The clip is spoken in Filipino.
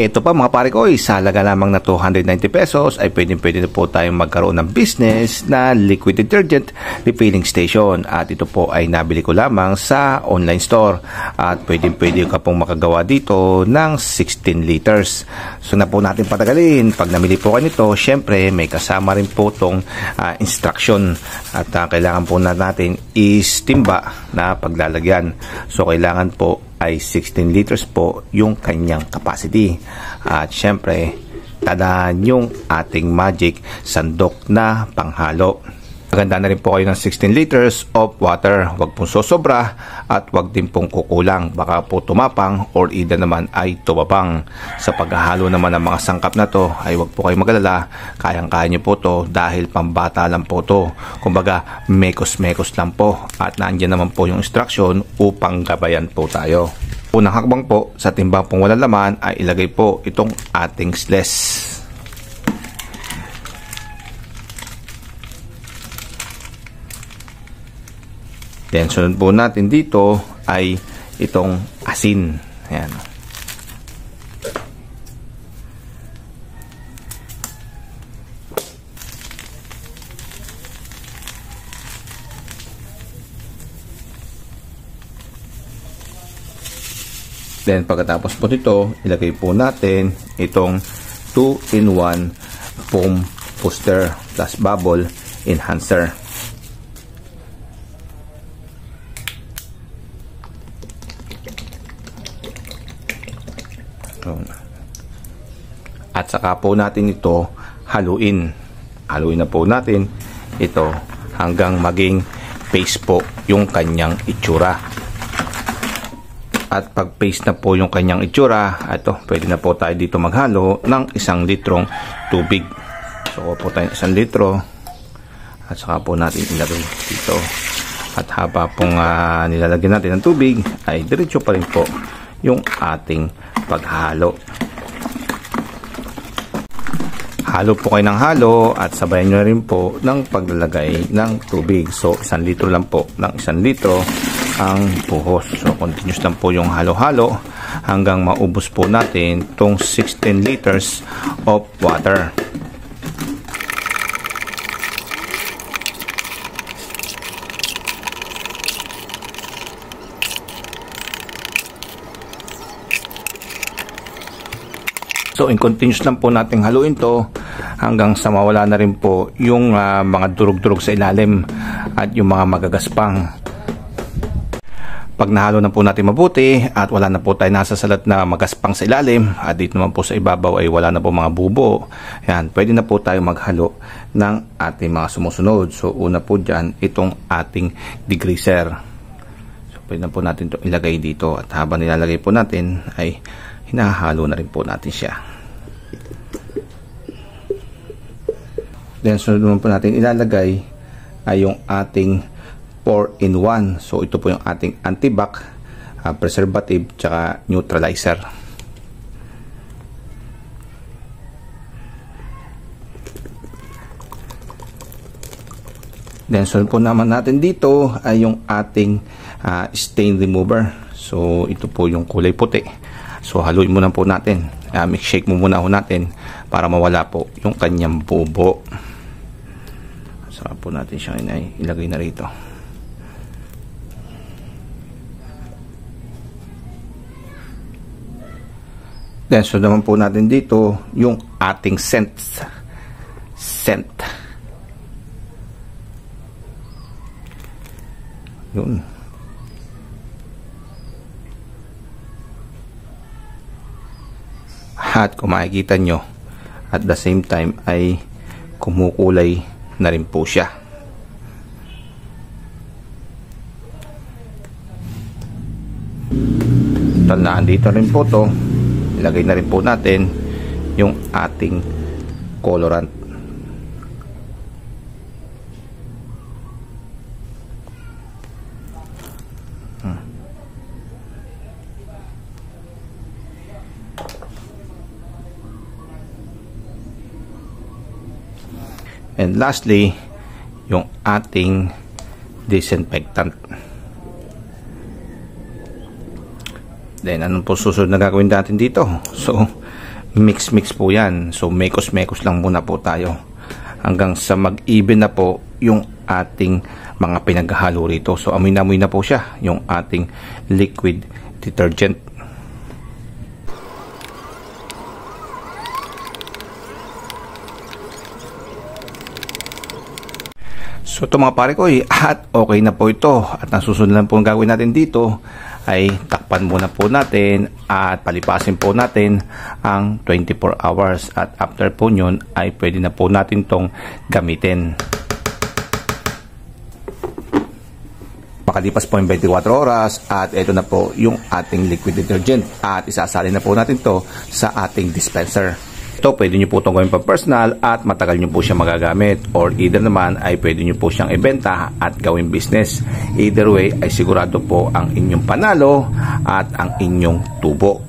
Ito pa mga pare ko, sa halaga lamang na 290 pesos ay pwede na po tayong magkaroon ng business na liquid detergent refilling station. At ito po ay nabili ko lamang sa online store. At pwede ka pong makagawa dito ng 16 liters. So na po natin patagalin. Pag namili po kayo nito, syempre may kasama rin po itong instruction. At kailangan po natin is timba na paglalagyan. So kailangan po ay 16 liters po yung kanyang capacity. At syempre, tandaan yung ating magic sandok na panghalo. Maganda na rin po kayo ng 16 liters of water. Huwag pong sosobra at huwag din pong kukulang. Baka po tumapang or either naman ay tumabang. Sa paghahalo naman ng mga sangkap na to ay huwag po kayo magalala. Kayang-kaya nyo po to dahil pambata lang po to. Kumbaga, mekos-mekos lang po. At nandiyan naman po yung instruction upang gabayan po tayo. Unang hakbang po sa timbang pong walang laman ay ilagay po itong ating sles. Then, sunod po natin dito ay itong asin. Ayan. Then, pagkatapos po nito, ilagay po natin itong 2-in-1 foam booster plus bubble enhancer. At saka po natin ito haluin. Haluin na po natin ito hanggang maging paste po yung kanyang itsura. At pag paste na po yung kanyang itsura, ito, pwede na po tayo dito maghalo ng 1 litrong tubig. So po tayo 1 litro at saka po natin ilagay dito. At haba pong nilalagyan natin ng tubig ay diretso pa rin po yung ating paghalo. Halo po kayo ng halo at sabayan nyo rin po ng paglalagay ng tubig. So 1 litro lang po ng 1 litro ang buhos. So continuous lang po yung halo-halo hanggang maubos po natin itong 16 liters of water. So, in continuous lang po nating haluin to hanggang sa mawala na rin po yung mga durog-durog sa ilalim at yung mga magagaspang. Pag nahalo na po natin mabuti at wala na po tayo nasasalat na magaspang sa ilalim at dito naman po sa ibabaw ay wala na po mga bubo, yan, pwede na po tayo maghalo ng ating mga sumusunod. So, una po dyan, itong ating degreaser. So, pwede na po natin ito ilagay dito at habang nilalagay po natin ay hinahalo na rin po natin siya. Then sunod naman po natin ilalagay ay yung ating 4-in-1. So ito po yung ating antibac, preservative, tsaka neutralizer. Then sunod po naman natin dito ay yung ating stain remover. So ito po yung kulay puti. So haluin muna po natin. Mix shake mo muna po natin para mawala po yung kanyang bubo. Saka po natin siyang ilagay na rito. Then so naman po natin dito yung ating scent. Yun. At kung makikita nyo, at the same time ay kumukulay na rin po siya. Tandaan dito rin po to, ilagay na rin po natin yung ating colorant. And lastly, yung ating disinfectant. Then, anong po susunod na gagawin natin dito? So, mix po yan. So mekos lang muna po tayo hanggang sa mag-even na po yung ating mga pinaghalo rito. So amoy na po siya yung ating liquid detergent. So ito mga pare ko, at okay na po ito. At ang susunod lang po ang gagawin natin dito ay takpan muna po natin at palipasin po natin ang 24 hours. At after po nyon ay pwede na po natin tong gamitin. Makalipas po yung 24 oras at ito na po yung ating liquid detergent. At isasalin na po natin to sa ating dispenser. Ito, pwede nyo po itong gawin pang personal at matagal nyo po siya magagamit, or either naman ay pwede nyo po siyang ibenta at gawin business. Either way ay sigurado po ang inyong panalo at ang inyong tubo.